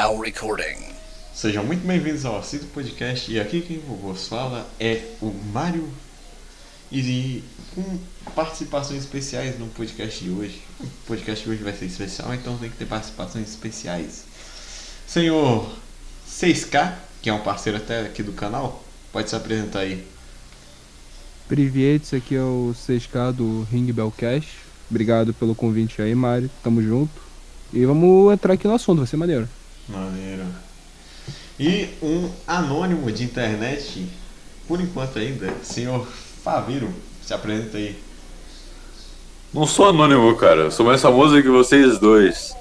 Now recording. Sejam muito bem-vindos ao Assito Podcast e aqui quem vos fala é o Mário e com participações especiais no podcast de hoje. O podcast de hoje vai ser especial, então tem que ter participações especiais. Senhor 6K, que é um parceiro até aqui do canal, pode se apresentar aí. Privet, esse aqui é o 6K do Ring Bell Cash. Obrigado pelo convite aí, Mário. Tamo junto. E vamos entrar aqui no assunto, vai ser maneiro. Maneiro. E um anônimo de internet, por enquanto ainda, senhor Faviro, se apresenta aí. Não sou anônimo, cara. Eu sou mais famoso que vocês dois.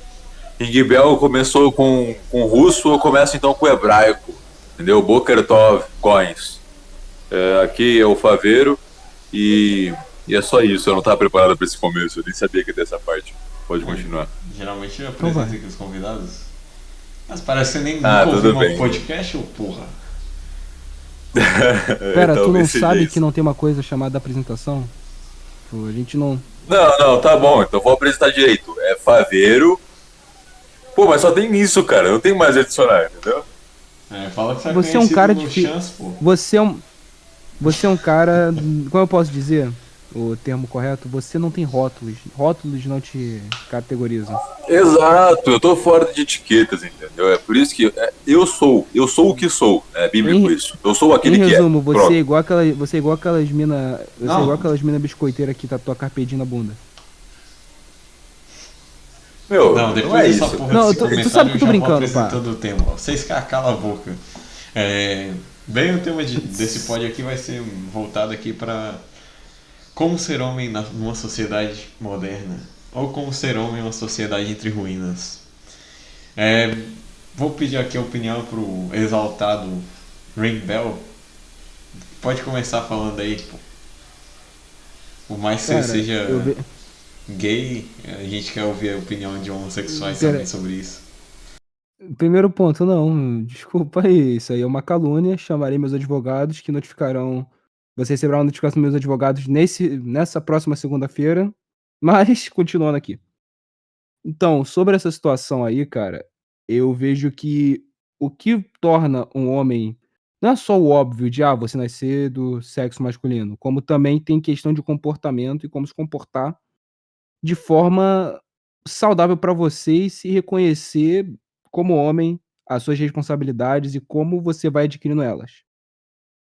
Ring Bell começou com russo, eu começo então com hebraico. Entendeu? Boker Tov, coins. Aqui é o Faveiro e é só isso. Eu não estava preparado para esse começo, eu nem sabia que ia ter essa parte. Pode continuar. Geralmente eu apresento aqui os convidados. Mas parece que você nem ouviu um podcast, ou porra? Pera, tu não sabe que não tem uma coisa chamada apresentação? Pô, a gente não... Não, tá bom, então vou apresentar direito. É Faveiro. Pô, mas só tem isso, cara. Não tem mais a adicionar, entendeu? Fala que você é um cara de... Você é um cara... Como eu posso dizer o termo correto? Você não tem rótulos. Rótulos não te categorizam. Exato, eu tô fora de etiquetas, entendeu? É por isso que eu sou o que sou. É bíblico isso. Eu sou aquele que é. Em resumo, você é igual aquelas mina... Você é igual aquelas mina biscoiteiras que tatuam carpedinho na bunda. Meu, não, depois não é dessa isso. porra Não, desse tu sabe que eu tô brincando, apresentando o tema. Vocês cala a boca. Bem, o tema desse pod aqui vai ser voltado aqui para como ser homem numa sociedade moderna, ou como ser homem em uma sociedade entre ruínas. Vou pedir aqui a opinião pro exaltado Ring Bell. Pode começar falando aí, pô. Por mais que você seja gay, a gente quer ouvir a opinião de homossexuais também sobre isso. Primeiro ponto, não, desculpa aí, isso aí é uma calúnia, chamarei meus advogados que notificarão, você receberá uma notificação dos meus advogados nessa próxima segunda-feira, mas continuando aqui. Então, sobre essa situação aí, cara, eu vejo que o que torna um homem, não é só o óbvio de, você nascer do sexo masculino, como também tem questão de comportamento e como se comportar de forma saudável para você e se reconhecer como homem, as suas responsabilidades e como você vai adquirindo elas.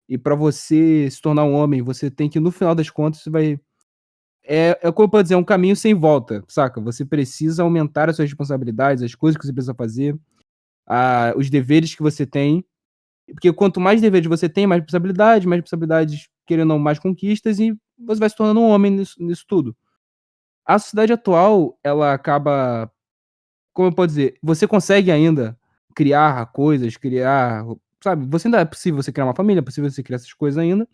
E para você se tornar um homem, você tem que, no final das contas, você vai. Como eu posso dizer, é um caminho sem volta, saca? Você precisa aumentar as suas responsabilidades, as coisas que você precisa fazer, os deveres que você tem. Porque quanto mais deveres você tem, mais responsabilidades, querendo ou não, mais conquistas, e você vai se tornando um homem nisso tudo. A sociedade atual, ela acaba, como eu posso dizer, você consegue ainda criar coisas, sabe, você ainda é possível você criar uma família, é possível você criar essas coisas ainda.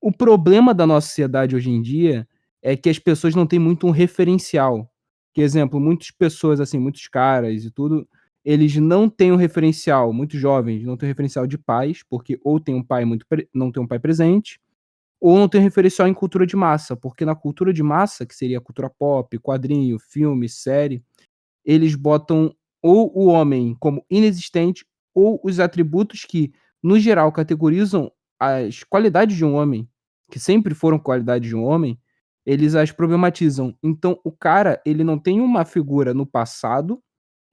O problema da nossa sociedade hoje em dia é que as pessoas não têm muito um referencial. Que exemplo, muitas pessoas, assim, muitos caras e tudo, eles não têm um referencial, muitos jovens não têm um referencial de pais, porque ou tem um pai não tem um pai presente, ou não tem referencial em cultura de massa, porque na cultura de massa, que seria a cultura pop, quadrinho, filme, série, eles botam ou o homem como inexistente, ou os atributos que, no geral, categorizam as qualidades de um homem, que sempre foram qualidades de um homem, eles as problematizam. Então, o cara, ele não tem uma figura no passado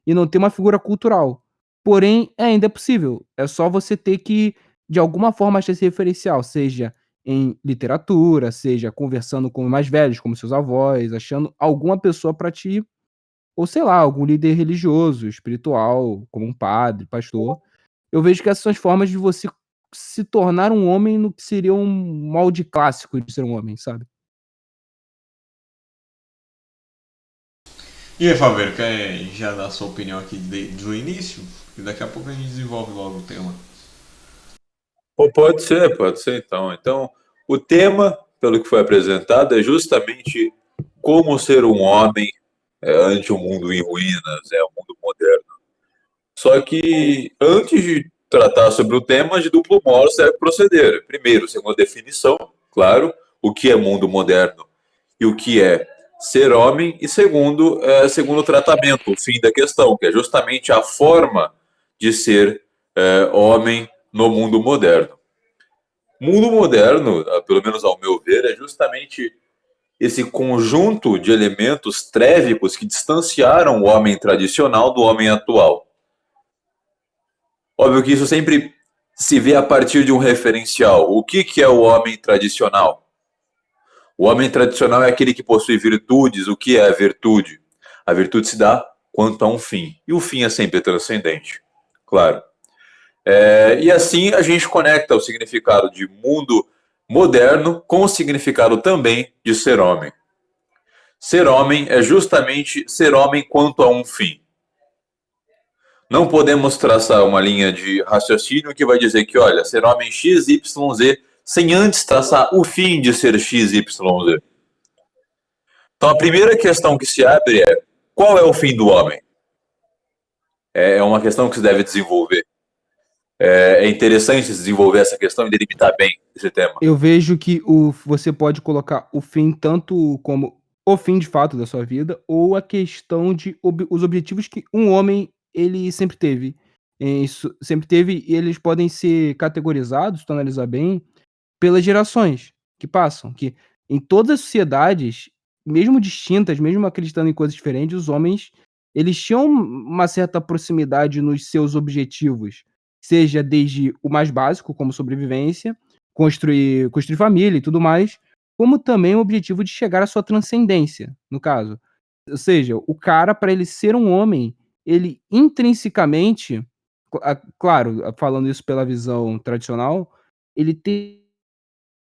e não tem uma figura cultural. Porém, ainda é possível. É só você ter que, de alguma forma, achar esse referencial, seja em literatura, seja conversando com mais velhos, como seus avós, achando alguma pessoa para ti, ou sei lá, algum líder religioso, espiritual, como um padre, pastor. Eu vejo que essas são as formas de você se tornar um homem no que seria um molde clássico de ser um homem, sabe? E aí, Faber, quer já dar a sua opinião aqui do início? E daqui a pouco a gente desenvolve logo o tema. Pode ser então. Então, o tema, pelo que foi apresentado, é justamente como ser um homem ante um mundo em ruínas, um mundo moderno. Só que, antes de tratar sobre o tema, de duplo modo deve proceder. Primeiro, segundo a definição, claro, o que é mundo moderno e o que é ser homem, e segundo o tratamento, o fim da questão, que é justamente a forma de ser homem no mundo moderno. Mundo moderno, pelo menos ao meu ver, é justamente esse conjunto de elementos trévicos que distanciaram o homem tradicional do homem atual. Óbvio que isso sempre se vê a partir de um referencial. O que é o homem tradicional? O homem tradicional é aquele que possui virtudes. O que é a virtude? A virtude se dá quanto a um fim. E o fim é sempre transcendente, claro. E assim a gente conecta o significado de mundo moderno com o significado também de ser homem. Ser homem é justamente ser homem quanto a um fim. Não podemos traçar uma linha de raciocínio que vai dizer que, olha, ser homem X, Y, Z, sem antes traçar o fim de ser X, Y, Z. Então a primeira questão que se abre é: qual é o fim do homem? É uma questão que se deve desenvolver. É interessante desenvolver essa questão e delimitar bem esse tema. Eu vejo que você pode colocar o fim tanto como o fim de fato da sua vida, ou a questão de os objetivos que um homem ele sempre teve. Isso sempre teve, e eles podem ser categorizados, se tu analisar bem, pelas gerações que passam, que em todas as sociedades, mesmo distintas, mesmo acreditando em coisas diferentes, os homens, eles tinham uma certa proximidade nos seus objetivos, seja desde o mais básico, como sobrevivência, construir família e tudo mais, como também o objetivo de chegar à sua transcendência, no caso. Ou seja, o cara, para ele ser um homem, ele intrinsecamente, claro, falando isso pela visão tradicional, ele tem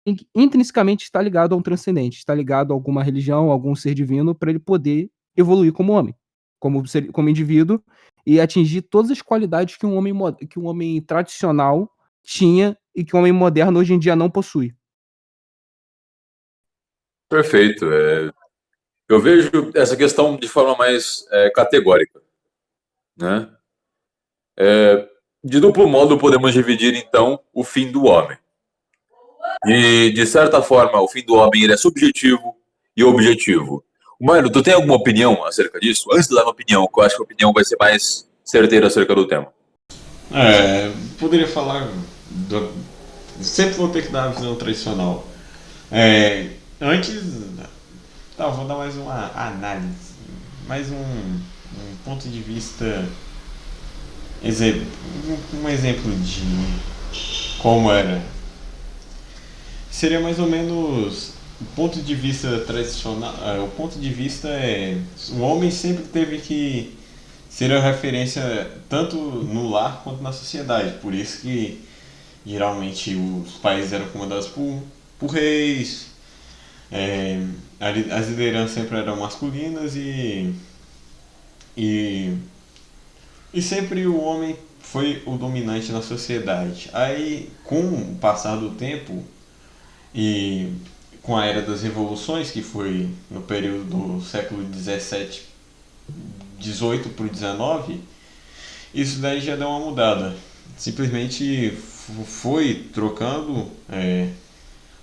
que intrinsecamente estar ligado a um transcendente, estar ligado a alguma religião, a algum ser divino, para ele poder evoluir como homem, como indivíduo, e atingir todas as qualidades que um homem tradicional tinha e que um homem moderno hoje em dia não possui. Perfeito. Eu vejo essa questão de forma mais categórica, né? De duplo modo, podemos dividir, então, o fim do homem. E, de certa forma, o fim do homem ele é subjetivo e objetivo. Mano, tu tem alguma opinião acerca disso? Antes de dar uma opinião, que eu acho que a opinião vai ser mais certeira acerca do tema. Poderia falar. Sempre vou ter que dar a visão tradicional. Antes. Tá, vou dar mais uma análise. Mais um ponto de vista. Um exemplo de como era. Seria mais ou menos o ponto de vista tradicional. O ponto de vista é: o homem sempre teve que ser a referência tanto no lar quanto na sociedade. Por isso que geralmente os países eram comandados por reis, as lideranças sempre eram masculinas e sempre o homem foi o dominante na sociedade. Aí, com o passar do tempo e com a era das revoluções, que foi no período do século 17, 18 para o 19, isso daí já deu uma mudada. Simplesmente foi trocando,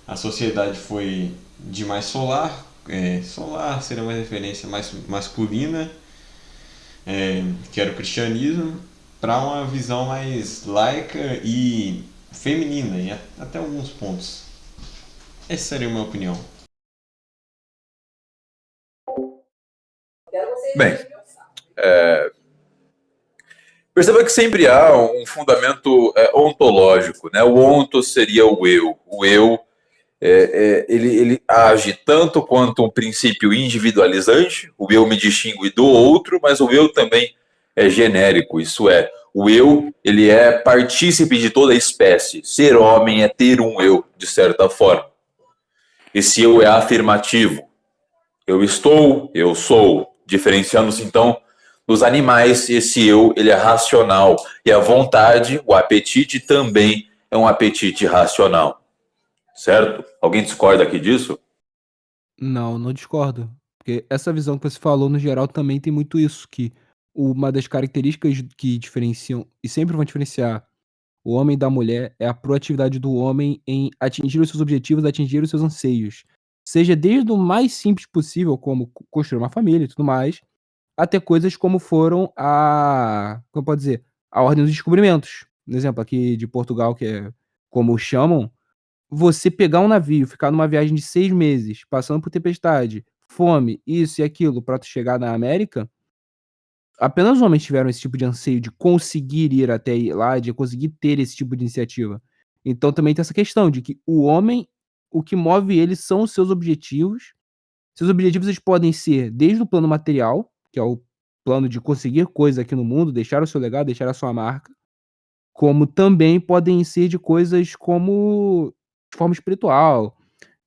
a sociedade foi de mais solar, solar seria uma referência mais masculina, que era o cristianismo, para uma visão mais laica e feminina, em até alguns pontos. Essa seria a minha opinião. Bem, perceba que sempre há um fundamento ontológico, né? O onto seria o eu. O eu ele age tanto quanto um princípio individualizante, o eu me distingue do outro, mas o eu também é genérico, isso é, o eu ele é partícipe de toda a espécie. Ser homem é ter um eu, de certa forma. Esse eu é afirmativo. Eu estou, eu sou. Diferenciando-se, então, dos animais, esse eu ele é racional. E a vontade, o apetite, também é um apetite racional. Certo? Alguém discorda aqui disso? Não, não discordo. Porque essa visão que você falou, no geral, também tem muito isso, que uma das características que diferenciam, e sempre vão diferenciar o homem da mulher, é a proatividade do homem em atingir os seus objetivos, atingir os seus anseios. Seja desde o mais simples possível, como construir uma família e tudo mais, até coisas como foram como eu posso dizer, a Ordem dos Descobrimentos. Um exemplo aqui de Portugal, que é como chamam, você pegar um navio, ficar numa viagem de 6 meses, passando por tempestade, fome, isso e aquilo, pra tu chegar na América, apenas homens tiveram esse tipo de anseio de conseguir ir até aí lá, de conseguir ter esse tipo de iniciativa. Então também tem essa questão de que o homem, o que move ele são os seus objetivos. Seus objetivos eles podem ser desde o plano material, que é o plano de conseguir coisas aqui no mundo, deixar o seu legado, deixar a sua marca, como também podem ser de coisas como de forma espiritual,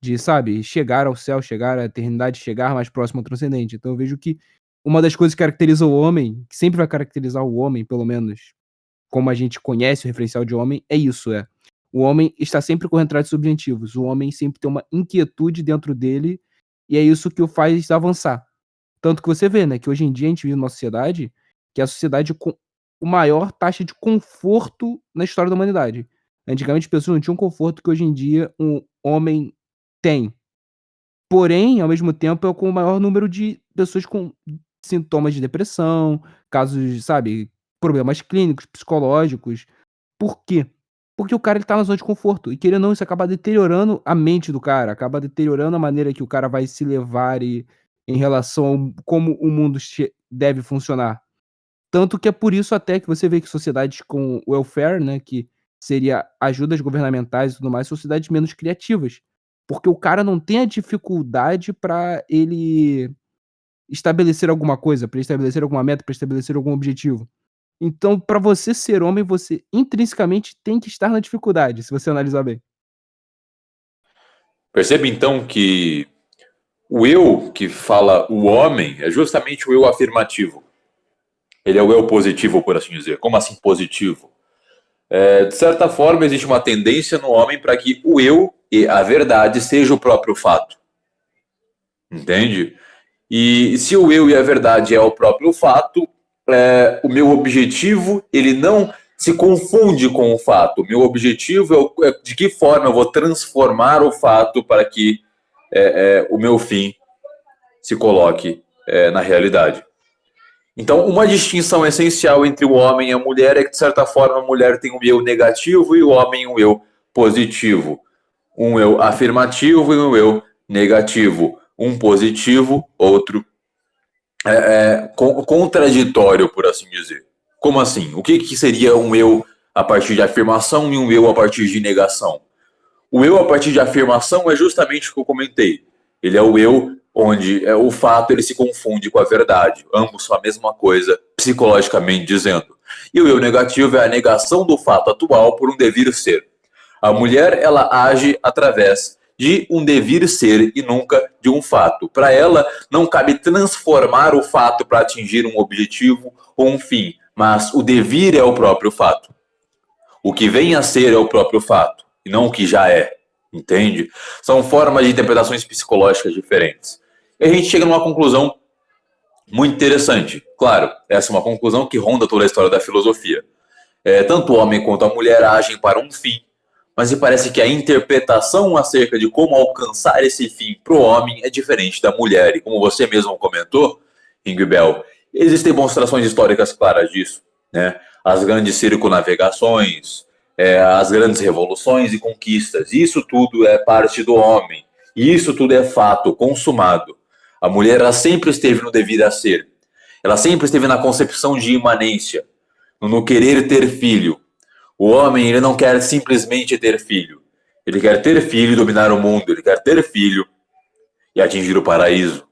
de, sabe, chegar ao céu, chegar à eternidade, chegar mais próximo ao transcendente. Então eu vejo que uma das coisas que caracteriza o homem, que sempre vai caracterizar o homem, pelo menos como a gente conhece o referencial de homem, é isso, o homem está sempre correndo atrás dos objetivos, o homem sempre tem uma inquietude dentro dele, e é isso que o faz avançar. Tanto que você vê, né, que hoje em dia a gente vive numa sociedade, que é a sociedade com o maior taxa de conforto na história da humanidade. Antigamente as pessoas não tinham conforto que hoje em dia um homem tem. Porém, ao mesmo tempo, é com o maior número de pessoas com sintomas de depressão, casos, sabe, problemas clínicos, psicológicos. Por quê? Porque o cara ele tá na zona de conforto e, querendo ou não, isso acaba deteriorando a mente do cara, acaba deteriorando a maneira que o cara vai se levar em relação ao como o mundo deve funcionar. Tanto que é por isso até que você vê que sociedades com welfare, né, que seria ajudas governamentais e tudo mais, são sociedades menos criativas, porque o cara não tem a dificuldade para ele estabelecer alguma coisa, para estabelecer alguma meta, para estabelecer algum objetivo. Então, para você ser homem, você intrinsecamente tem que estar na dificuldade, se você analisar bem. Percebe então que o eu que fala o homem é justamente o eu afirmativo. Ele é o eu positivo, por assim dizer. Como assim positivo? De certa forma, existe uma tendência no homem para que o eu e a verdade seja o próprio fato. Entende? E se o eu e a verdade é o próprio fato, o meu objetivo ele não se confunde com o fato. O meu objetivo é de que forma eu vou transformar o fato para que o meu fim se coloque na realidade. Então, uma distinção essencial entre o homem e a mulher é que, de certa forma, a mulher tem um eu negativo e o homem um eu positivo. Um eu afirmativo e um eu negativo. Um positivo, outro contraditório, por assim dizer. Como assim? O que seria um eu a partir de afirmação e um eu a partir de negação? O eu a partir de afirmação é justamente o que eu comentei. Ele é o eu onde o fato ele se confunde com a verdade. Ambos são a mesma coisa, psicologicamente dizendo. E o eu negativo é a negação do fato atual por um devir ser. A mulher, ela age através de um devir ser e nunca de um fato. Para ela, não cabe transformar o fato para atingir um objetivo ou um fim, mas o devir é o próprio fato. O que vem a ser é o próprio fato, e não o que já é. Entende? São formas de interpretações psicológicas diferentes. E a gente chega numa conclusão muito interessante. Claro, essa é uma conclusão que ronda toda a história da filosofia. Tanto o homem quanto a mulher agem para um fim, mas me parece que a interpretação acerca de como alcançar esse fim para o homem é diferente da mulher. E como você mesmo comentou, Ingbel, existem demonstrações históricas claras disso, né? As grandes circunnavegações, as grandes revoluções e conquistas. Isso tudo é parte do homem. E isso tudo é fato, consumado. A mulher ela sempre esteve no devir a ser. Ela sempre esteve na concepção de imanência, no querer ter filho. O homem ele não quer simplesmente ter filho. Ele quer ter filho e dominar o mundo. Ele quer ter filho e atingir o paraíso.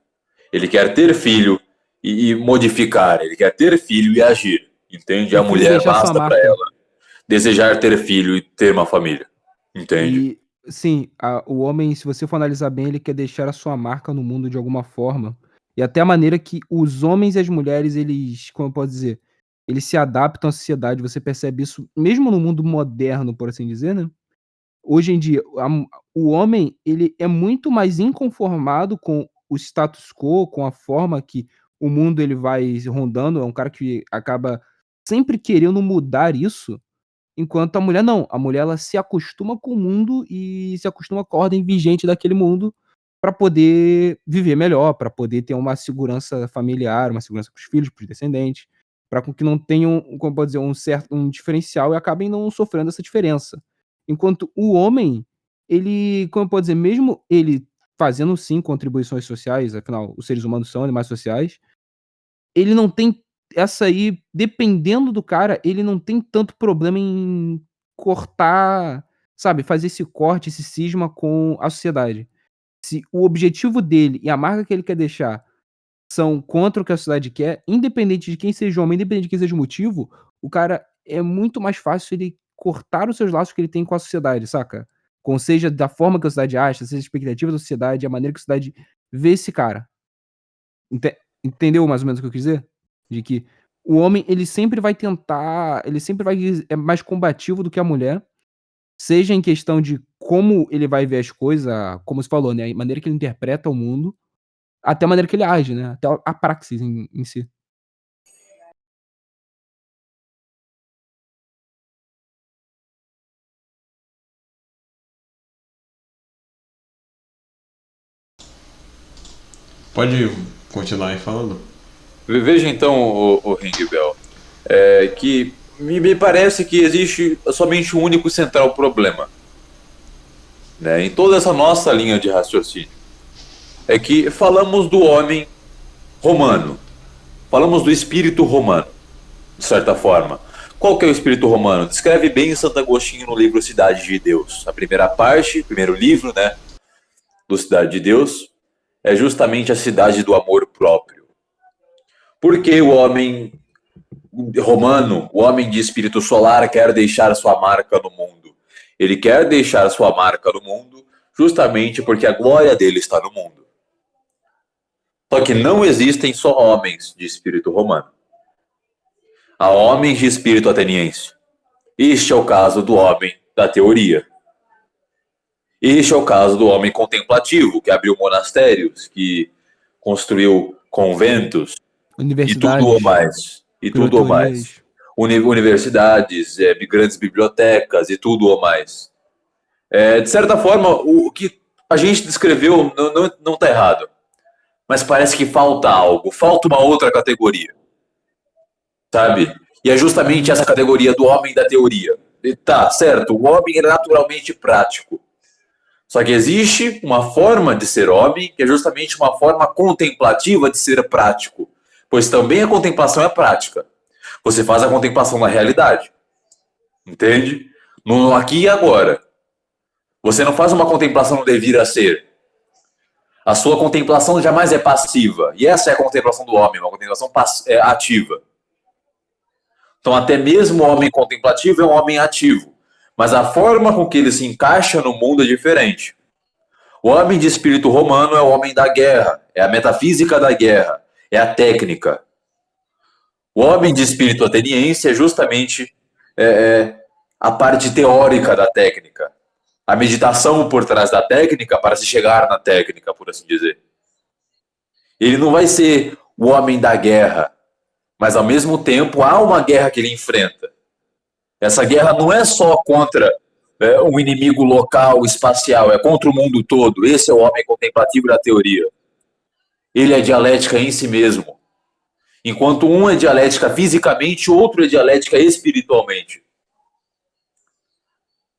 Ele quer ter filho e modificar. Ele quer ter filho e agir. Entende? A mulher basta para ela desejar ter filho e ter uma família. Entende? E, sim, o homem, se você for analisar bem, ele quer deixar a sua marca no mundo de alguma forma. E até a maneira que os homens e as mulheres, eles, como eu posso dizer, eles se adaptam à sociedade. Você percebe isso mesmo no mundo moderno, por assim dizer, né? Hoje em dia, o homem, ele é muito mais inconformado com o status quo, com a forma que o mundo ele vai rondando. É um cara que acaba sempre querendo mudar isso. Enquanto a mulher não, a mulher ela se acostuma com o mundo e se acostuma com a ordem vigente daquele mundo para poder viver melhor, para poder ter uma segurança familiar, uma segurança para os filhos, para os descendentes, para que não tenham, como pode dizer, um diferencial e acabem não sofrendo essa diferença. Enquanto o homem, ele, como pode dizer, mesmo ele fazendo sim contribuições sociais, afinal, os seres humanos são animais sociais, ele não tem essa aí, dependendo do cara, ele não tem tanto problema em cortar, sabe, fazer esse corte, esse cisma com a sociedade. Se o objetivo dele e a marca que ele quer deixar são contra o que a sociedade quer, independente de quem seja o homem, independente de quem seja o motivo, o cara é muito mais fácil ele cortar os seus laços que ele tem com a sociedade, saca? Com seja da forma que a sociedade acha, seja a expectativa da sociedade, a maneira que a sociedade vê esse cara. Entendeu mais ou menos o que eu quis dizer? De que o homem, ele sempre vai tentar, ele sempre vai é mais combativo do que a mulher, seja em questão de como ele vai ver as coisas, como você falou, né, a maneira que ele interpreta o mundo, até a maneira que ele age, né, até a praxis em si. Pode continuar aí falando? Veja então, o Ringbell, que me parece que existe somente um único central problema, né, em toda essa nossa linha de raciocínio. É que falamos do homem romano, falamos do espírito romano, de certa forma. Qual que é o espírito romano? Descreve bem Santo Agostinho no livro Cidade de Deus. A primeira parte, primeiro livro, né, do Cidade de Deus, é justamente a cidade do amor próprio. Porque o homem romano, o homem de espírito solar, quer deixar sua marca no mundo? Ele quer deixar sua marca no mundo justamente porque a glória dele está no mundo. Só que não existem só homens de espírito romano. Há homens de espírito ateniense. Este é o caso do homem da teoria. Este é o caso do homem contemplativo, que abriu monastérios, que construiu conventos, e tudo o mais. E tudo o mais. Universidades, grandes bibliotecas e tudo o mais. De certa forma, o que a gente descreveu não está errado. Mas parece que falta algo, falta uma outra categoria. Sabe? E é justamente essa categoria do homem da teoria. E tá, certo, o homem é naturalmente prático. Só que existe uma forma de ser homem, que é justamente uma forma contemplativa de ser prático. Pois também a contemplação é prática. Você faz a contemplação na realidade. Entende? No aqui e agora. Você não faz uma contemplação no devir a ser. A sua contemplação jamais é passiva. E essa é a contemplação do homem, uma contemplação ativa. Então, até mesmo o homem contemplativo é um homem ativo. Mas a forma com que ele se encaixa no mundo é diferente. O homem de espírito romano é o homem da guerra, é a metafísica da guerra, é a técnica. O homem de espírito ateniense é justamente a parte teórica da técnica. A meditação por trás da técnica para se chegar na técnica, por assim dizer. Ele não vai ser o homem da guerra, mas ao mesmo tempo há uma guerra que ele enfrenta. Essa guerra não é só contra um inimigo local, espacial, é contra o mundo todo. Esse é o homem contemplativo da teoria. Ele é dialética em si mesmo. Enquanto um é dialética fisicamente, o outro é dialética espiritualmente.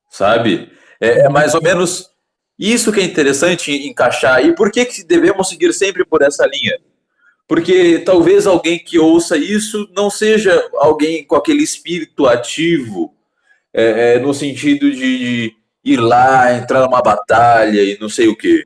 Sabe? É mais ou menos isso que é interessante encaixar. E por que devemos seguir sempre por essa linha? Porque talvez alguém que ouça isso não seja alguém com aquele espírito ativo, no sentido de ir lá, entrar numa batalha e não sei o quê.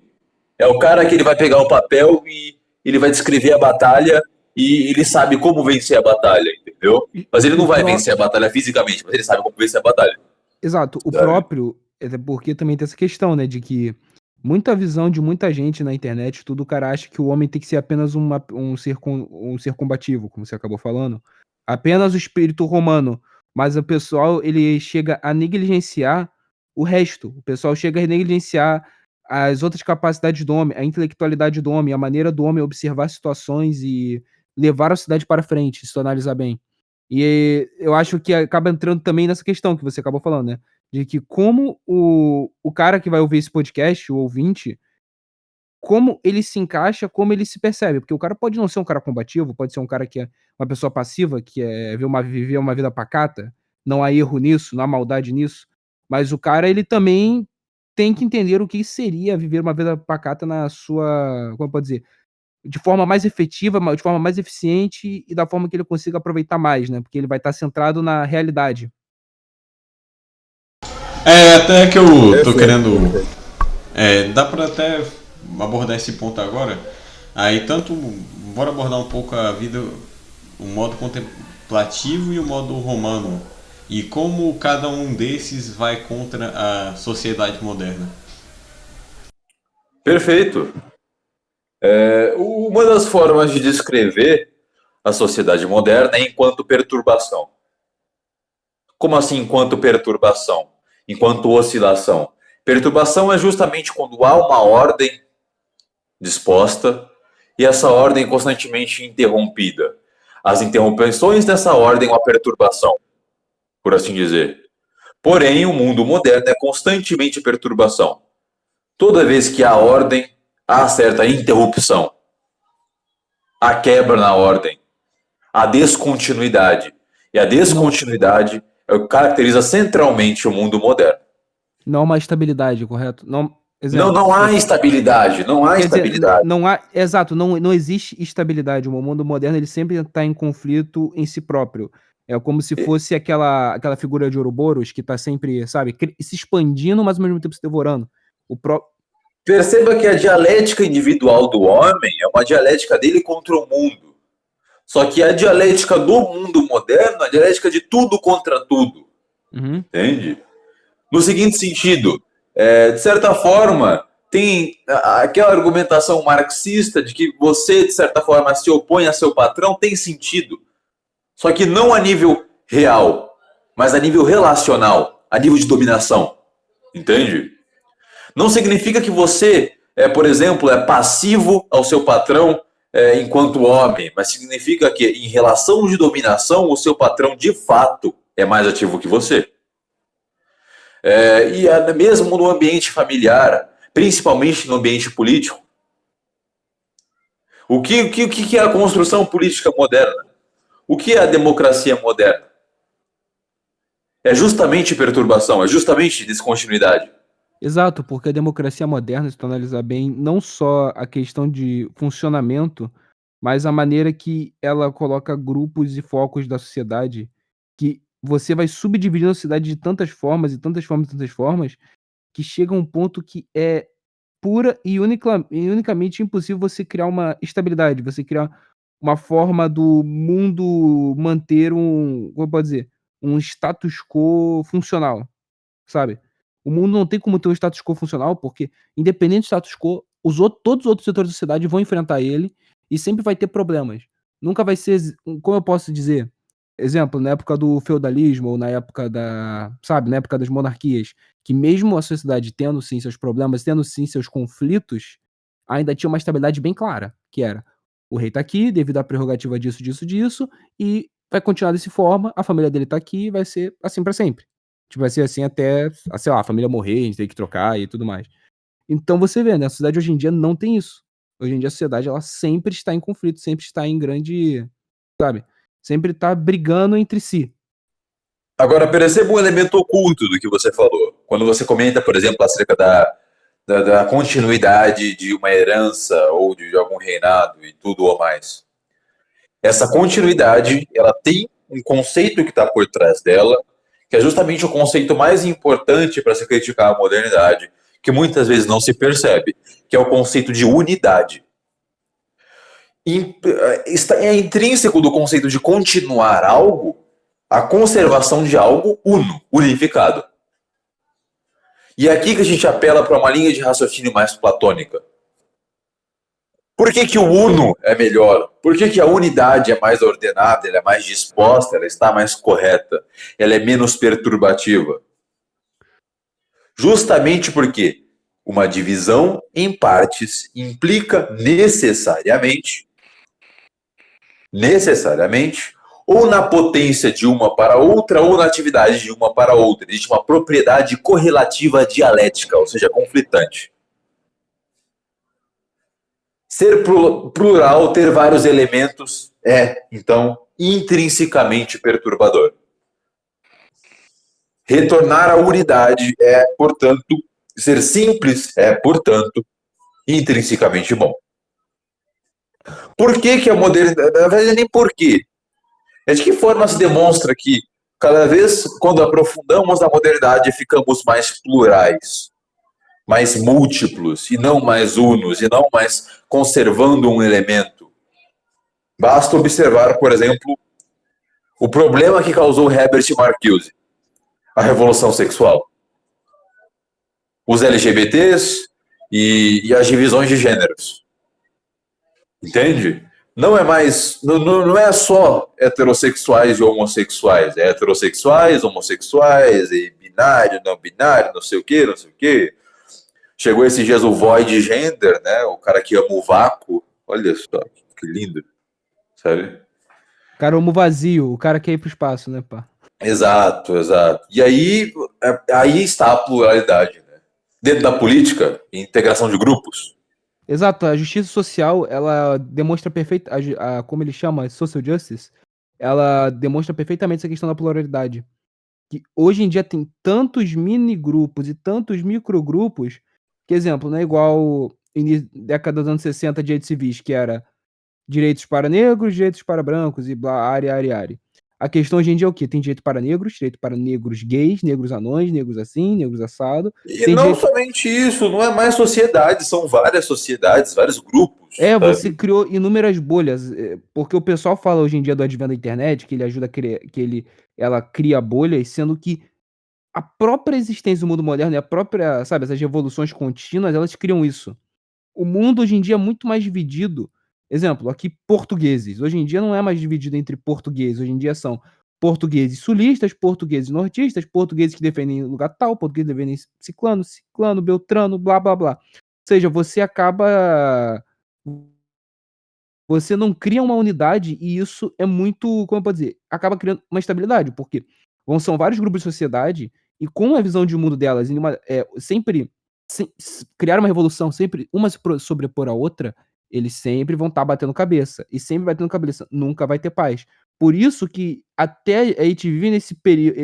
É o cara que ele vai pegar o papel e ele vai descrever a batalha e ele sabe como vencer a batalha, entendeu? Mas ele não vai vencer a batalha fisicamente, mas ele sabe como vencer a batalha. Exato, o próprio, até porque também tem essa questão, né, de que muita visão de muita gente na internet, tudo, o cara acha que o homem tem que ser apenas um ser combativo, como você acabou falando, apenas o espírito romano, mas o pessoal, ele chega a negligenciar o resto, o pessoal chega a negligenciar as outras capacidades do homem, a intelectualidade do homem, a maneira do homem observar situações e levar a sociedade para frente, se tu analisar bem. E eu acho que acaba entrando também nessa questão que você acabou falando, né? De que como o cara que vai ouvir esse podcast, o ouvinte, como ele se encaixa, como ele se percebe. Porque o cara pode não ser um cara combativo, pode ser um cara que é uma pessoa passiva, que é viver uma vida pacata, não há erro nisso, não há maldade nisso, mas o cara, ele também tem que entender o que seria viver uma vida pacata na sua, como pode dizer, de forma mais efetiva, de forma mais eficiente e da forma que ele consiga aproveitar mais, né, porque ele vai estar centrado na realidade. Até que eu tô querendo. Perfeito. Dá pra até abordar esse ponto agora. Aí, bora abordar um pouco a vida, o modo contemplativo e o modo romano. E como cada um desses vai contra a sociedade moderna. Perfeito. Uma das formas de descrever a sociedade moderna é enquanto perturbação. Como assim enquanto perturbação? Enquanto oscilação? Perturbação é justamente quando há uma ordem disposta e essa ordem constantemente interrompida. As interrupções dessa ordem é uma perturbação, por assim dizer. Porém, o mundo moderno é constantemente perturbação. Toda vez que há ordem, há certa interrupção. Há quebra na ordem. Há descontinuidade. E a descontinuidade é o que caracteriza centralmente o mundo moderno. Não há uma estabilidade, correto? Não, Não, não há estabilidade, não há quer dizer, estabilidade. não há, exato, não existe estabilidade. O mundo moderno, ele sempre está em conflito em si próprio. É como se fosse aquela figura de Ouroboros que está sempre, sabe, se expandindo, mas ao mesmo tempo se devorando. Perceba que a dialética individual do homem é uma dialética dele contra o mundo. Só que a dialética do mundo moderno é a dialética de tudo contra tudo. Entende? No seguinte sentido, de certa forma, tem aquela argumentação marxista de que você, de certa forma, se opõe a seu patrão, tem sentido. Só que não a nível real, mas a nível relacional, a nível de dominação. Entende? Não significa que você, por exemplo, é passivo ao seu patrão enquanto homem, mas significa que, em relação de dominação, o seu patrão, de fato, é mais ativo que você. E mesmo no ambiente familiar, principalmente no ambiente político. O que é a construção política moderna? O que é a democracia moderna? É justamente perturbação, é justamente descontinuidade. Exato, porque a democracia moderna, se tu analisar bem, não só a questão de funcionamento, mas a maneira que ela coloca grupos e focos da sociedade, que você vai subdividindo a sociedade de tantas formas, e tantas formas, e tantas formas, que chega a um ponto que é pura e unicamente impossível você criar uma estabilidade, você criar uma forma do mundo manter como pode dizer, um status quo funcional, sabe. O mundo não tem como ter um status quo funcional, porque independente do status quo, todos os outros setores da sociedade vão enfrentar ele e sempre vai ter problemas. Nunca vai ser como eu posso dizer? Exemplo, na época do feudalismo ou na época sabe, na época das monarquias, que mesmo a sociedade tendo sim seus problemas, tendo sim seus conflitos, ainda tinha uma estabilidade bem clara, que era: o rei tá aqui devido à prerrogativa disso, disso, disso, e vai continuar dessa forma, a família dele tá aqui e vai ser assim pra sempre. Tipo, vai ser assim até, sei lá, a família morrer, a gente tem que trocar e tudo mais. Então você vê, né, a sociedade hoje em dia não tem isso. Hoje em dia a sociedade, ela sempre está em conflito, sempre está em grande, sabe, sempre tá brigando entre si. Agora, perceba um elemento oculto do que você falou. Quando você comenta, por exemplo, acerca da continuidade de uma herança ou de algum reinado e tudo ou mais. Essa continuidade, ela tem um conceito que está por trás dela, que é justamente o conceito mais importante para se criticar a modernidade, que muitas vezes não se percebe, que é o conceito de unidade. É intrínseco do conceito de continuar algo a conservação de algo unificado. E é aqui que a gente apela para uma linha de raciocínio mais platônica. Por que o uno é melhor? Por que a unidade é mais ordenada, ela é mais disposta, ela está mais correta, ela é menos perturbativa? Justamente porque uma divisão em partes implica necessariamente, ou na potência de uma para outra, ou na atividade de uma para outra. Existe uma propriedade correlativa dialética, ou seja, conflitante. Ser plural, ter vários elementos, então, intrinsecamente perturbador. Retornar à unidade portanto, ser simples portanto, intrinsecamente bom. Por que a modernidade... Na verdade, nem por quê. É de que forma se demonstra que, cada vez, quando aprofundamos a modernidade, ficamos mais plurais, mais múltiplos, e não mais unos, e não mais conservando um elemento. Basta observar, por exemplo, o problema que causou Herbert Marcuse, a revolução sexual. Os LGBTs e as divisões de gêneros. Entende? Não é mais, não é só heterossexuais e homossexuais, é heterossexuais, homossexuais, e binário, não binário, não sei o quê, não sei o quê. Chegou esses dias o void gender, né? O cara que ama o vácuo. Olha só, que lindo, sabe? O cara ama o vazio, o cara quer ir pro espaço, né, pá? Exato, exato. E aí está a pluralidade, né? Dentro da política, integração de grupos. Exato, a justiça social, ela demonstra perfeita, como ele chama, social justice, ela demonstra perfeitamente essa questão da pluralidade. Que hoje em dia tem tantos mini grupos e tantos microgrupos, que exemplo, não é igual década dos anos 60, direitos civis, que era direitos para negros, direitos para brancos e blá, área. A questão hoje em dia é o quê? Tem direito para negros gays, negros anões, negros assim, negros assado. E Tem não direito... somente isso, não é mais sociedade, são várias sociedades, vários grupos. Você criou inúmeras bolhas, porque o pessoal fala hoje em dia do advento da internet, que ele ajuda a criar, ela cria bolhas, sendo que a própria existência do mundo moderno e a própria, sabe, essas revoluções contínuas, elas criam isso. O mundo hoje em dia é muito mais dividido. Exemplo, aqui portugueses. Hoje em dia não é mais dividido entre portugueses. Hoje em dia são portugueses sulistas, portugueses nortistas, portugueses que defendem lugar tal, portugueses que defendem ciclano, beltrano, blá, blá, blá. Ou seja, você não cria uma unidade e isso é muito, como eu posso dizer, acaba criando uma estabilidade, porque são vários grupos de sociedade e com a visão de mundo delas sempre criar uma revolução, sempre uma se sobrepor à outra, eles sempre vão estar batendo cabeça. E sempre batendo cabeça, nunca vai ter paz. Por isso que até a gente vive nesse período,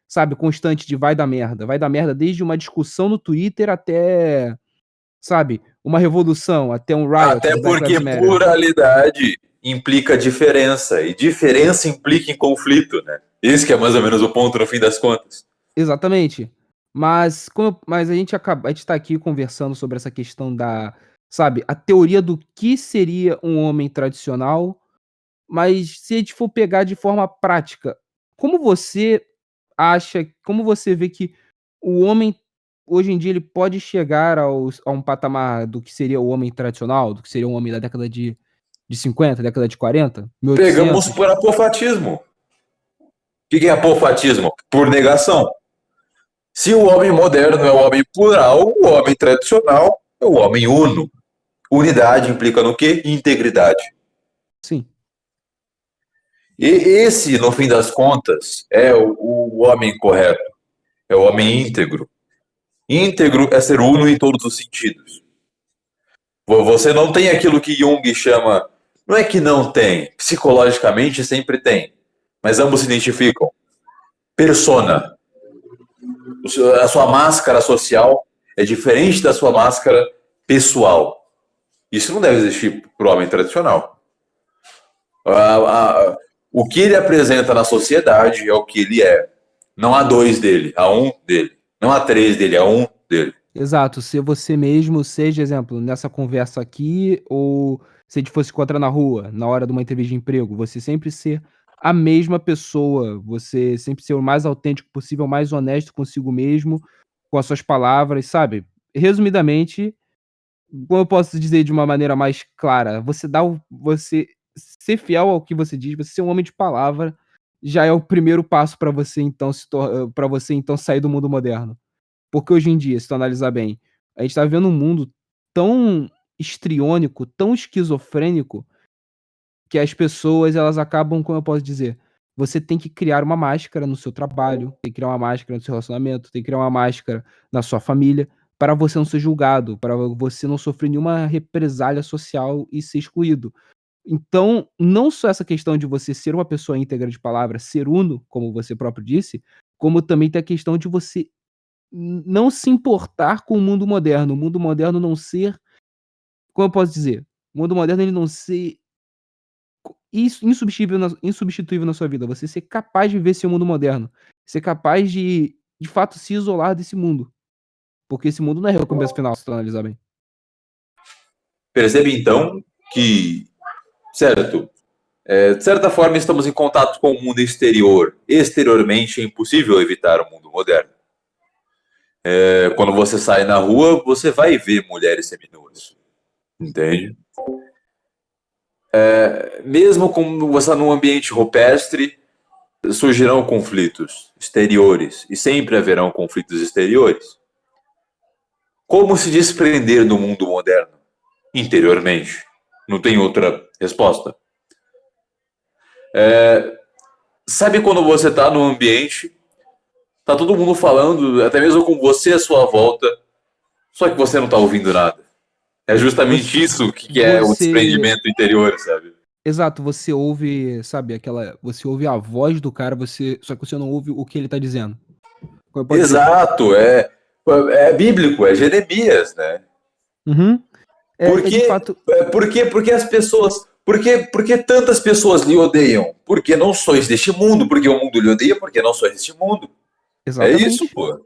sabe, constante de vai dar merda, desde uma discussão no Twitter até, sabe, uma revolução, até um riot. Até porque pluralidade implica diferença, e diferença implica em conflito, né? Esse que é mais ou menos o ponto no fim das contas. Exatamente. Mas a gente está aqui conversando sobre essa questão da, sabe, a teoria do que seria um homem tradicional, mas se a gente for pegar de forma prática, como você vê que o homem, hoje em dia, ele pode chegar a um patamar do que seria o homem tradicional, do que seria um homem da década de 50, década de 40, 1800? Pegamos por apofatismo. O que é apofatismo? Por negação. Se o homem moderno é o homem plural, o homem tradicional é o homem uno. Unidade implica no quê? Integridade. Sim. E esse, no fim das contas, é o homem correto. É o homem íntegro. Íntegro é ser uno em todos os sentidos. Você não tem aquilo que Jung chama... Não é que não tem. Psicologicamente sempre tem. Mas ambos se identificam. Persona. A sua máscara social é diferente da sua máscara pessoal. Isso não deve existir para o homem tradicional. O que ele apresenta na sociedade é o que ele é. Não há dois dele, há um dele. Não há três dele, há um dele. Exato, ser você mesmo, seja, exemplo, nessa conversa aqui, ou se a gente fosse encontrar na rua, na hora de uma entrevista de emprego, você sempre ser a mesma pessoa, você sempre ser o mais autêntico possível, o mais honesto consigo mesmo, com as suas palavras, sabe? Resumidamente, como eu posso dizer de uma maneira mais clara, você ser fiel ao que você diz, você ser um homem de palavra, já é o primeiro passo para você então sair do mundo moderno. Porque hoje em dia, se tu analisar bem, a gente tá vivendo um mundo tão histriônico, tão esquizofrênico, que as pessoas elas acabam, como eu posso dizer, você tem que criar uma máscara no seu trabalho, tem que criar uma máscara no seu relacionamento, tem que criar uma máscara na sua família, para você não ser julgado, para você não sofrer nenhuma represália social e ser excluído. Então, não só essa questão de você ser uma pessoa íntegra de palavra, ser uno, como você próprio disse, como também tem a questão de você não se importar com o mundo moderno. O mundo moderno não ser, como eu posso dizer? O mundo moderno ele não ser insubstituível na sua vida. Você ser capaz de viver esse mundo moderno. Ser capaz de fato, se isolar desse mundo. Porque esse mundo não é recompensa final, se tu analisar bem. Percebe então que, certo, de certa forma estamos em contato com o mundo exterior. Exteriormente é impossível evitar o mundo moderno. Quando você sai na rua, você vai ver mulheres seminuas. Entende? Mesmo como você está num ambiente rupestre, surgirão conflitos exteriores. E sempre haverão conflitos exteriores. Como se desprender do mundo moderno? Interiormente. Não tem outra resposta. Sabe quando você está num ambiente, tá todo mundo falando, até mesmo com você à sua volta, só que você não está ouvindo nada. É justamente isso que é o desprendimento interior, sabe? Exato, você ouve, sabe, você ouve a voz do cara, só que você não ouve o que ele tá dizendo. Exato, é bíblico, é Jeremias, né? Uhum. De fato... Porque as pessoas... Porque tantas pessoas lhe odeiam? Porque não sois deste mundo, porque o mundo lhe odeia, porque não sois deste mundo. Exatamente. É isso, pô.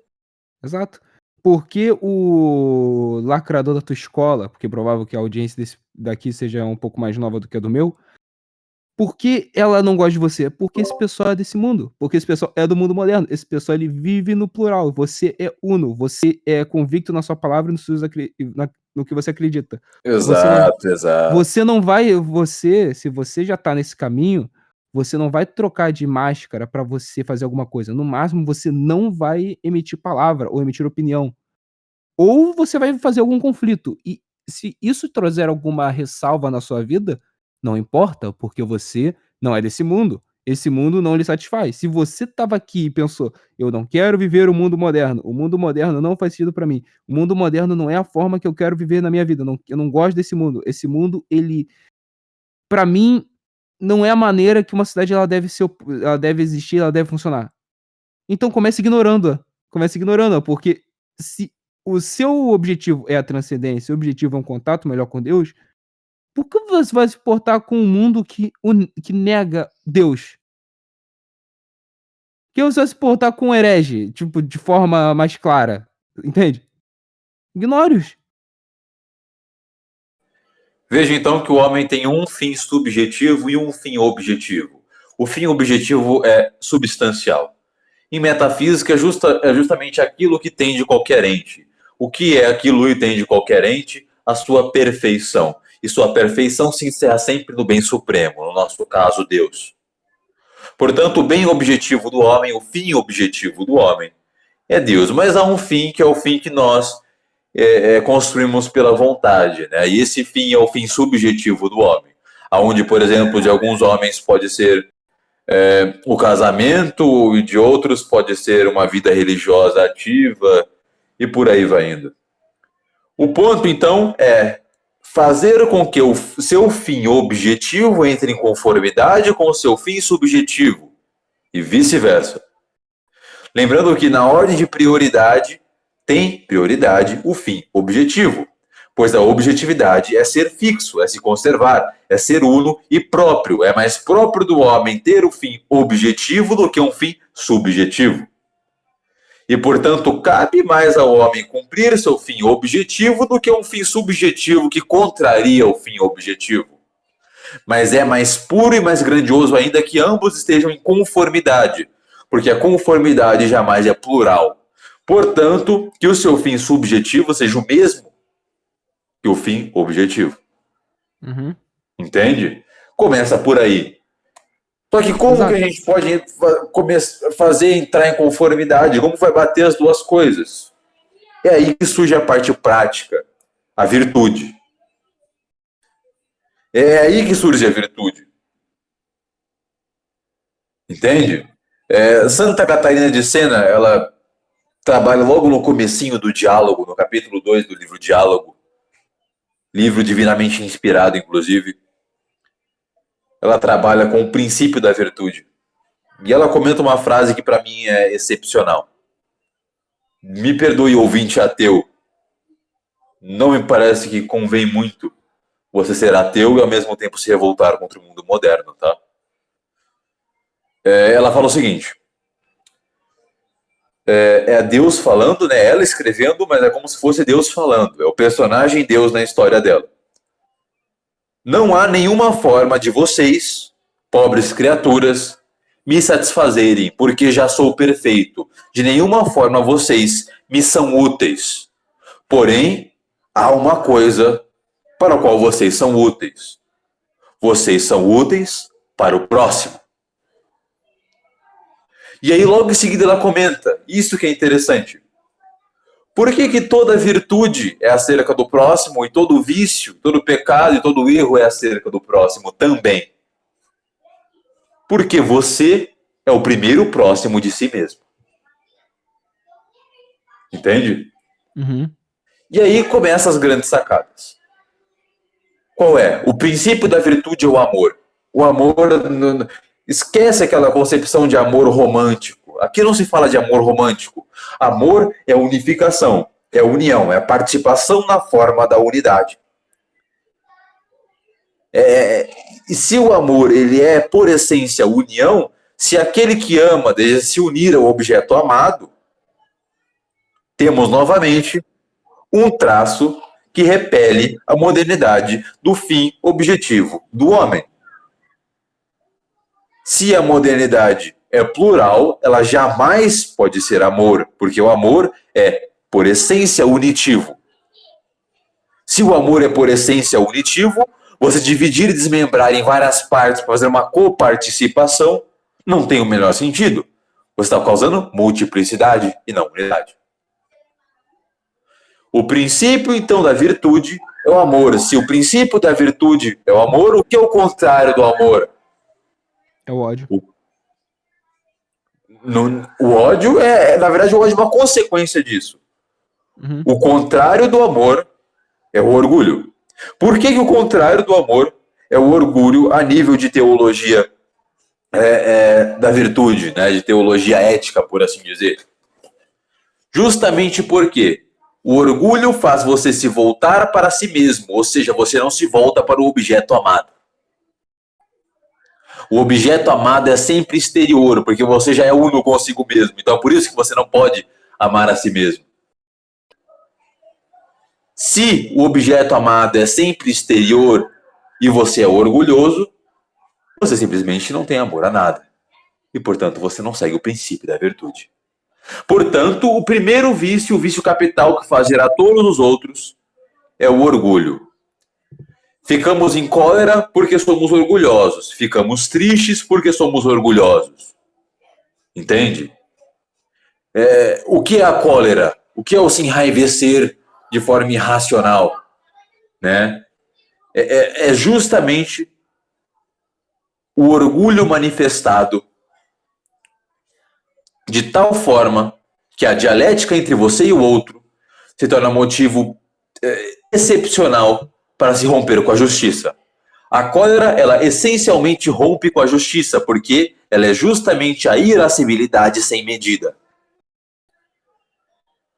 Exato. Porque o lacrador da tua escola, porque é provável que a audiência daqui seja um pouco mais nova do que a do meu, por que ela não gosta de você? Porque esse pessoal é desse mundo. Porque esse pessoal é do mundo moderno. Esse pessoal ele vive no plural. Você é uno. Você é convicto na sua palavra e no que você acredita. Exato. Você não vai... se você já tá nesse caminho, você não vai trocar de máscara pra você fazer alguma coisa. No máximo, você não vai emitir palavra ou emitir opinião. Ou você vai fazer algum conflito. E se isso trouxer alguma ressalva na sua vida, não importa, porque você não é desse mundo. Esse mundo não lhe satisfaz. Se você estava aqui e pensou: "Eu não quero viver o mundo moderno não faz sentido para mim, o mundo moderno não é a forma que eu quero viver na minha vida, eu não gosto desse mundo. Esse mundo, ele, para mim, não é a maneira que uma cidade ela deve existir, ela deve funcionar". Então comece ignorando-a, porque se o seu objetivo é a transcendência, o objetivo é um contato melhor com Deus, por que você vai se portar com um mundo que nega Deus? Por que você vai se portar com um herege, tipo, de forma mais clara, entende? Ignore-os. Veja então que o homem tem um fim subjetivo e um fim objetivo. O fim objetivo é substancial. Em metafísica, é justamente aquilo que tem de qualquer ente. O que é aquilo que tem de qualquer ente? A sua perfeição. E sua perfeição se encerra sempre no bem supremo, no nosso caso, Deus. Portanto, o bem objetivo do homem, o fim objetivo do homem, é Deus. Mas há um fim que é o fim que nós construímos pela vontade, né? E esse fim é o fim subjetivo do homem. Aonde, por exemplo, de alguns homens pode ser o casamento, e de outros pode ser uma vida religiosa ativa, e por aí vai indo. O ponto, então, é fazer com que o seu fim objetivo entre em conformidade com o seu fim subjetivo, e vice-versa. Lembrando que na ordem de prioridade, tem prioridade o fim objetivo, pois a objetividade é ser fixo, é se conservar, é ser uno e próprio. É mais próprio do homem ter o fim objetivo do que um fim subjetivo. E, portanto, cabe mais ao homem cumprir seu fim objetivo do que um fim subjetivo que contraria o fim objetivo. Mas é mais puro e mais grandioso ainda que ambos estejam em conformidade, porque a conformidade jamais é plural. Portanto, que o seu fim subjetivo seja o mesmo que o fim objetivo. Uhum. Entende? Começa por aí. Só que como que a gente pode fazer entrar em conformidade? Como vai bater as duas coisas? É aí que surge a parte prática, a virtude. É aí que surge a virtude. Entende? Santa Catarina de Sena, ela trabalha logo no comecinho do Diálogo, no capítulo 2 do livro Diálogo, livro divinamente inspirado, inclusive. Ela trabalha com o princípio da virtude. E ela comenta uma frase que para mim é excepcional. Me perdoe, ouvinte ateu. Não me parece que convém muito você ser ateu e ao mesmo tempo se revoltar contra o mundo moderno, tá? Ela fala o seguinte. É Deus falando, né? Ela escrevendo, mas é como se fosse Deus falando. É o personagem Deus na história dela. Não há nenhuma forma de vocês, pobres criaturas, me satisfazerem, porque já sou perfeito. De nenhuma forma vocês me são úteis. Porém, há uma coisa para a qual vocês são úteis. Vocês são úteis para o próximo. E aí logo em seguida ela comenta, isso que é interessante. Por que toda virtude é acerca do próximo e todo vício, todo pecado e todo erro é acerca do próximo também? Porque você é o primeiro próximo de si mesmo. Entende? Uhum. E aí começam as grandes sacadas. Qual é? O princípio da virtude é o amor. O amor... Esquece aquela concepção de amor romântico. Aqui não se fala de amor romântico. Amor é unificação, é união, é participação na forma da unidade. E se o amor ele é, por essência, união, se aquele que ama deseja se unir ao objeto amado, temos novamente um traço que repele a modernidade do fim objetivo do homem. Se a modernidade é plural, ela jamais pode ser amor, porque o amor é, por essência, unitivo. Se o amor é, por essência, unitivo, você dividir e desmembrar em várias partes para fazer uma coparticipação não tem o menor sentido. Você está causando multiplicidade e não unidade. O princípio, então, da virtude é o amor. Se o princípio da virtude é o amor, o que é o contrário do amor? É o ódio. O ódio na verdade, o ódio é uma consequência disso. Uhum. O contrário do amor é o orgulho. Por que o contrário do amor é o orgulho a nível de teologia da virtude, né? De teologia ética, por assim dizer? Justamente porque o orgulho faz você se voltar para si mesmo, ou seja, você não se volta para o objeto amado. O objeto amado é sempre exterior, porque você já é uno consigo mesmo. Então é por isso que você não pode amar a si mesmo. Se o objeto amado é sempre exterior e você é orgulhoso, você simplesmente não tem amor a nada. E, portanto, você não segue o princípio da virtude. Portanto, o primeiro vício, o vício capital que faz gerar todos os outros, é o orgulho. Ficamos em cólera porque somos orgulhosos. Ficamos tristes porque somos orgulhosos. Entende? O que é a cólera? O que é o se enraivecer de forma irracional? Né? É justamente o orgulho manifestado de tal forma que a dialética entre você e o outro se torna motivo excepcional para se romper com a justiça. A cólera, ela essencialmente rompe com a justiça, porque ela é justamente a irascibilidade sem medida.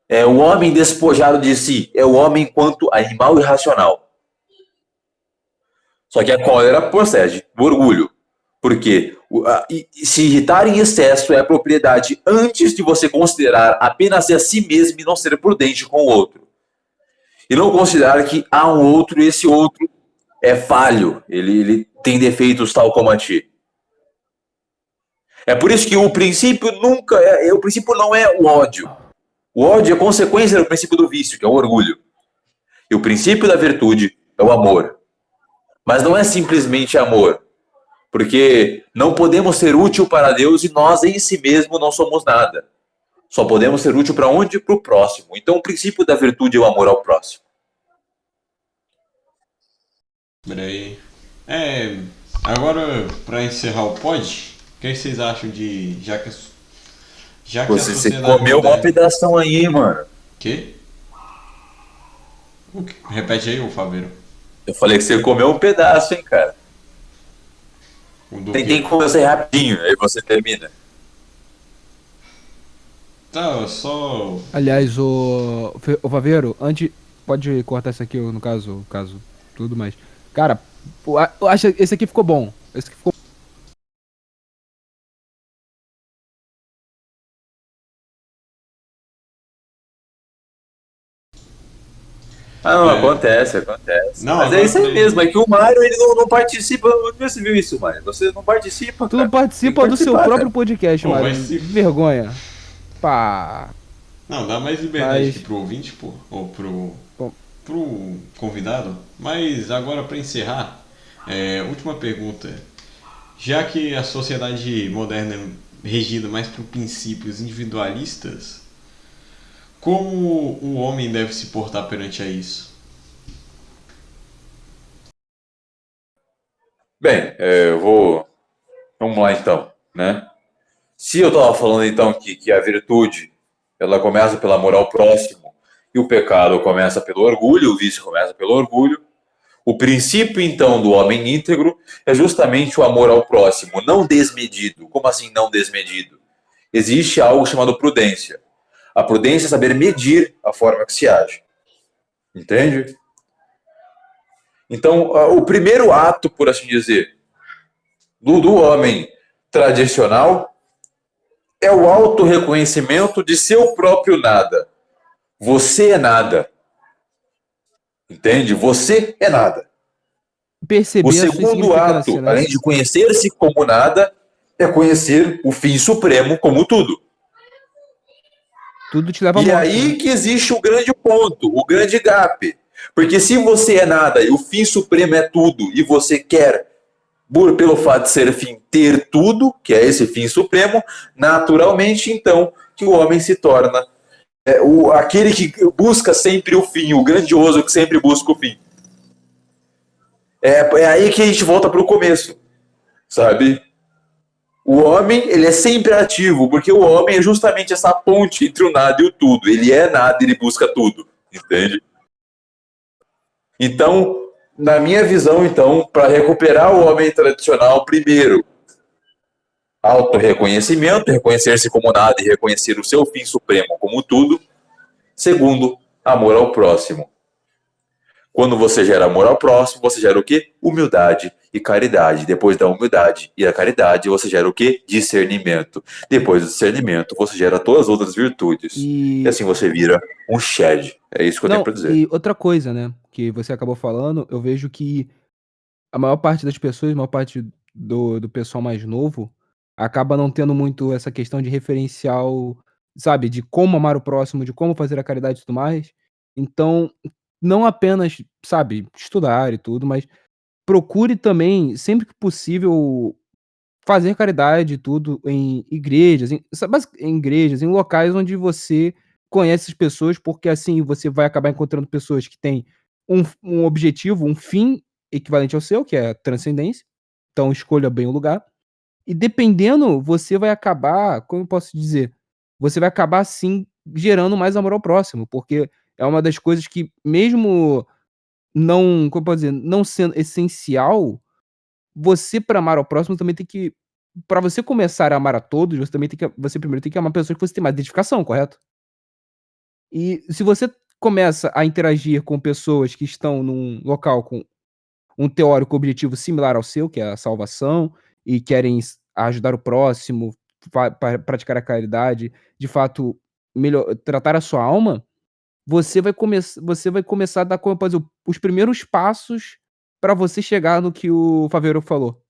É o homem despojado de si, é o homem enquanto animal irracional. Só que a cólera procede do orgulho, porque se irritar em excesso é a propriedade antes de você considerar apenas a si mesmo e não ser prudente com o outro. E não considerar que há um outro e esse outro é falho, ele tem defeitos tal como a ti. É por isso que o princípio o princípio não é o ódio. O ódio é consequência do princípio do vício, que é o orgulho. E o princípio da virtude é o amor. Mas não é simplesmente amor, porque não podemos ser útil para Deus e nós em si mesmo não somos nada. Só podemos ser útil para onde? Para o próximo. Então o princípio da virtude é o amor ao próximo. Peraí. Agora, para encerrar o pod, o que vocês acham de... Já que Já que a Você sociedade comeu uma moderna... pedação aí, mano. Quê? Repete aí, ô Faveiro. Eu falei que você comeu um pedaço, hein, cara. O do Tem quê? que comer rapidinho, aí você termina. Tá, eu só... Aliás, o Faveiro, antes. Pode cortar isso aqui, no caso, tudo, mas. Cara, eu acho que esse aqui ficou bom. Esse aqui ficou. Ah, não, É... acontece, acontece. Não, Mas é agora isso aí pra mesmo, é que o Mário ele não participa. Onde você viu isso, Mário? Você não participa, Tu não cara. Tem que participa do seu participar, próprio cara. podcast, Pô, Mário. vai se... Vergonha. Pá. Não, dá mais liberdade aqui Mas. pro ouvinte, pô. Ou Bom, pro convidado. Mas agora pra encerrar, última pergunta. Já que a sociedade moderna é regida mais por princípios individualistas, como o homem deve se portar perante a isso? Bem, eu vou. Vamos lá então, né? Se eu estava falando então que a virtude ela começa pelo amor ao próximo e o pecado começa pelo orgulho, o vício começa pelo orgulho, o princípio então do homem íntegro é justamente o amor ao próximo, não desmedido. Como assim não desmedido? Existe algo chamado prudência. A prudência é saber medir a forma que se age. Entende? Então, o primeiro ato, por assim dizer, do homem tradicional é o autorreconhecimento de seu próprio nada. Você é nada. Entende? Você é nada. O perceber a sua segundo insignificância, ato, né? além de conhecer-se como nada, é conhecer o fim supremo como tudo. Tudo te leva à E é morte, aí né? que existe o grande ponto, o grande gap. Porque se você é nada e o fim supremo é tudo, e você quer, pelo fato de ser fim, ter tudo, que é esse fim supremo, naturalmente, então, que o homem se torna aquele que busca sempre o fim, o grandioso que sempre busca o fim. É aí que a gente volta para o começo, sabe? O homem, ele é sempre ativo, porque o homem é justamente essa ponte entre o nada e o tudo. Ele é nada, ele busca tudo, entende? Então, na minha visão, então, para recuperar o homem tradicional, primeiro, autorreconhecimento, reconhecer-se como nada e reconhecer o seu fim supremo como tudo. Segundo, amor ao próximo. Quando você gera amor ao próximo, você gera o quê? Humildade e caridade. Depois da humildade e da caridade, você gera o quê? Discernimento. Depois do discernimento, você gera todas as outras virtudes. E E. assim você vira um Shed. É isso que eu tenho Não, para dizer. e outra coisa, né? Que você acabou falando, eu vejo que a maior parte das pessoas, a maior parte do pessoal mais novo, acaba não tendo muito essa questão de referencial, sabe, de como amar o próximo, de como fazer a caridade e tudo mais. Então, não apenas, sabe, estudar e tudo, mas procure também, sempre que possível, fazer caridade e tudo em igrejas, em igrejas, em locais onde você conhece as pessoas, porque assim você vai acabar encontrando pessoas que têm um objetivo, um fim equivalente ao seu, que é a transcendência. Então escolha bem o lugar. E dependendo, você vai acabar, como eu posso dizer, você vai acabar sim gerando mais amor ao próximo, porque é uma das coisas que mesmo não, como eu posso dizer, não sendo essencial, você para amar ao próximo também tem que, para você começar a amar a todos, você também tem que, você primeiro tem que amar pessoas que você tem mais identificação, correto? E se você começa a interagir com pessoas que estão num local com um teórico objetivo similar ao seu, que é a salvação, e querem ajudar o próximo, praticar a caridade, de fato, tratar a sua alma, você vai começar a dar, como eu posso dizer, os primeiros passos para você chegar no que o Faveiro falou.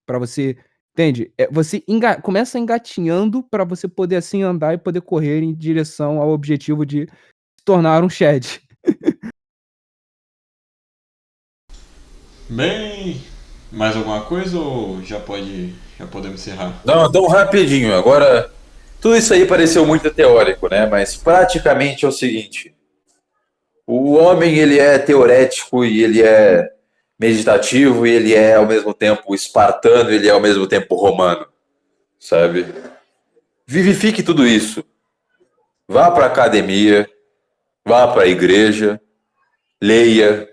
Pra você, entende? Você começa engatinhando pra você poder, assim, andar e poder correr em direção ao objetivo de se tornar um Shed. Bem, mais alguma coisa ou já podemos encerrar? Não, então rapidinho. Agora, tudo isso aí pareceu muito teórico, né? Mas praticamente é o seguinte: o homem ele é teorético e ele é meditativo e ele é ao mesmo tempo espartano, e ele é ao mesmo tempo romano, sabe? vivifique tudo isso. Vá para a academia, vá para a igreja, leia.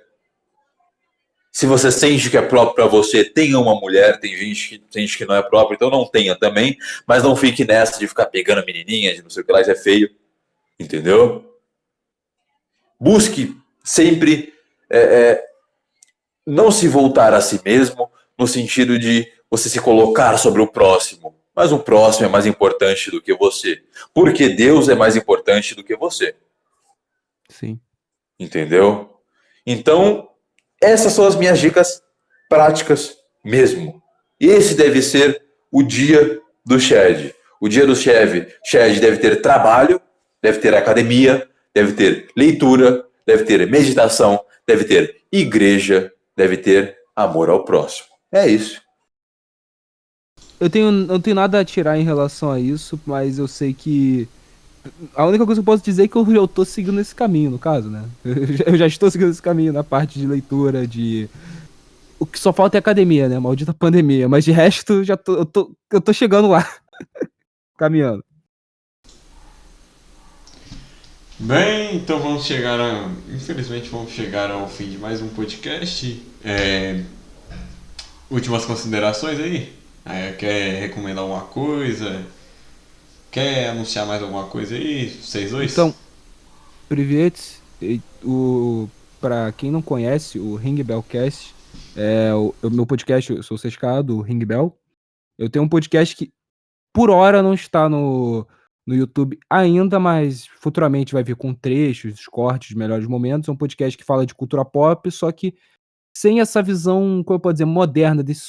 Se você sente que é próprio para você, tenha uma mulher. Tem gente que não é próprio, então não tenha também. Mas não fique nessa de ficar pegando menininha, de não sei o que lá, isso é feio. Entendeu? Busque sempre não se voltar a si mesmo no sentido de você se colocar sobre o próximo. Mas o próximo é mais importante do que você. Porque Deus é mais importante do que você. Sim. Entendeu? Então, essas são as minhas dicas práticas mesmo. Esse deve ser o dia do Shed. O dia do Shed deve ter trabalho, deve ter academia, deve ter leitura, deve ter meditação, deve ter igreja, deve ter amor ao próximo. É isso. Eu não tenho nada a tirar em relação a isso, mas eu sei que a única coisa que eu posso dizer é que eu tô seguindo esse caminho, no caso, né? Eu já estou seguindo esse caminho na parte de leitura, de... O que só falta é academia, né? Maldita pandemia. Mas de resto, eu tô chegando lá. Caminhando. Bem, então infelizmente vamos chegar ao fim de mais um podcast. Últimas considerações aí? Quer recomendar alguma coisa? Quer anunciar mais alguma coisa aí, vocês dois? Então, Privet, pra quem não conhece, o Ring Bellcast é o meu podcast, eu sou o CSK do Ring Bell. Eu tenho um podcast que, por hora, não está no YouTube ainda, mas futuramente vai vir com trechos, cortes, melhores momentos. É um podcast que fala de cultura pop, só que sem essa visão, como eu posso dizer, moderna desses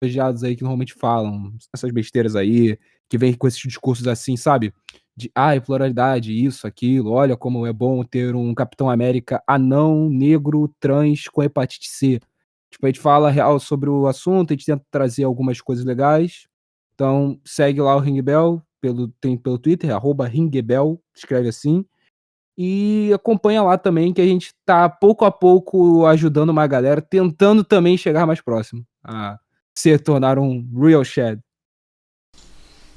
sojados aí que normalmente falam, essas besteiras aí, que vem com esses discursos assim, sabe? De, pluralidade, isso, aquilo, olha como é bom ter um Capitão América anão, negro, trans, com hepatite C. Tipo, a gente fala real sobre o assunto, a gente tenta trazer algumas coisas legais. Então, segue lá o Ringbell, tem pelo Twitter, @Ringbell, escreve assim. E acompanha lá também, que a gente tá pouco a pouco ajudando uma galera, tentando também chegar mais próximo a se tornar um Real Shed.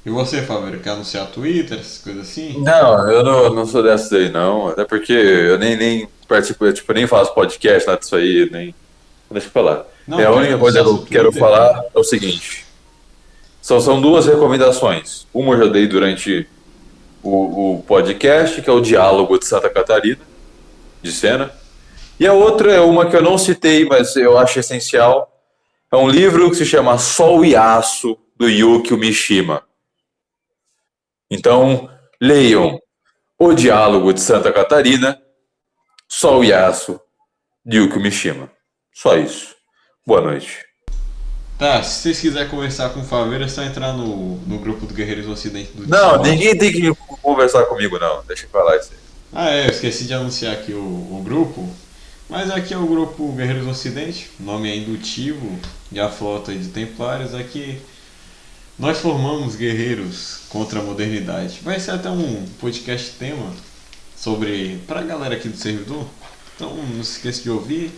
E você, Fábio, quer anunciar Twitter, essas coisas assim? Não, eu não sou dessas aí, não. Até porque eu nem participo, eu, nem faço podcast, nada disso aí, nem. Deixa eu falar. Não, A única coisa que eu quero Twitter, falar cara. é o seguinte. São duas recomendações. Uma eu já dei durante o podcast, que é o Diálogo de Santa Catarina, de Sena. E a outra é uma que eu não citei, mas eu acho essencial. É um livro que se chama Sol e Aço, do Yukio Mishima. Então, leiam O Diálogo de Santa Catarina, Sol e Aço, de Yukio Mishima. Só isso. Boa noite. Tá, se vocês quiserem conversar com o Fábio, é só entrar no grupo do Guerreiros do Ocidente do Não, Discord. ninguém tem que conversar comigo, não. Deixa eu falar isso aí. Eu esqueci de anunciar aqui o grupo. Mas aqui é o grupo Guerreiros do Ocidente, nome é indutivo, de a flota de Templários. Aqui nós formamos guerreiros contra a modernidade. Vai ser até um podcast tema pra galera aqui do servidor. Então não se esqueça de ouvir.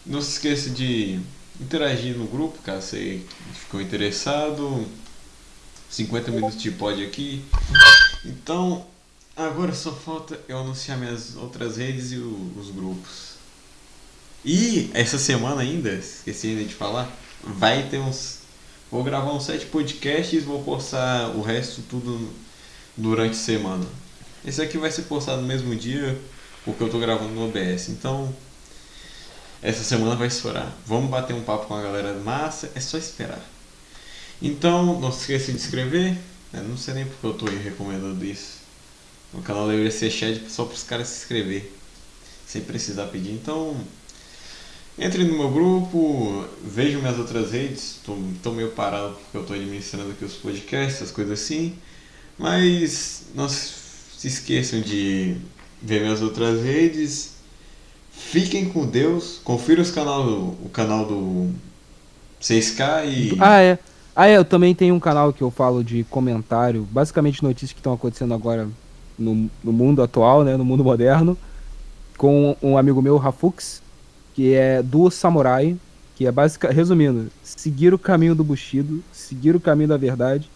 Não se esqueça de interagir no grupo, caso você ficou interessado. 50 minutos de pod aqui. Então, agora só falta eu anunciar minhas outras redes e os grupos. E essa semana ainda, esqueci ainda de falar, vai ter vou gravar uns 7 podcasts e vou postar o resto tudo durante a semana. Esse aqui vai ser postado no mesmo dia, porque eu tô gravando no OBS. Então, essa semana vai estourar. Vamos bater um papo com a galera massa, é só esperar. Então, não se esqueça de se inscrever. Não sei nem porque eu tô recomendando isso. O canal deveria ser Shed só para os caras se inscrever, sem precisar pedir. Então, entre no meu grupo, vejam minhas outras redes. Tô meio parado porque eu tô administrando aqui os podcasts, as coisas assim. Mas não se esqueçam de ver minhas outras redes. Fiquem com Deus. Confira o canal do 6K e... Eu também tenho um canal que eu falo de comentário, basicamente notícias que estão acontecendo agora no mundo atual, né, no mundo moderno, com um amigo meu, Rafux, que é do Samurai, que é resumindo, seguir o caminho do Bushido, seguir o caminho da verdade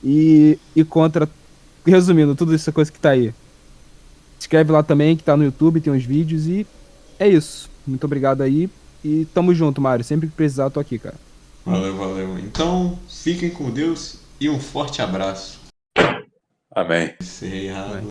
e contra, resumindo, tudo isso coisa que tá aí. Escreve lá também, que tá no YouTube, tem uns vídeos e é isso. Muito obrigado aí e tamo junto, Mário. Sempre que precisar, eu tô aqui, cara. Valeu. Então, fiquem com Deus e um forte abraço. Amém. Encerrei errado.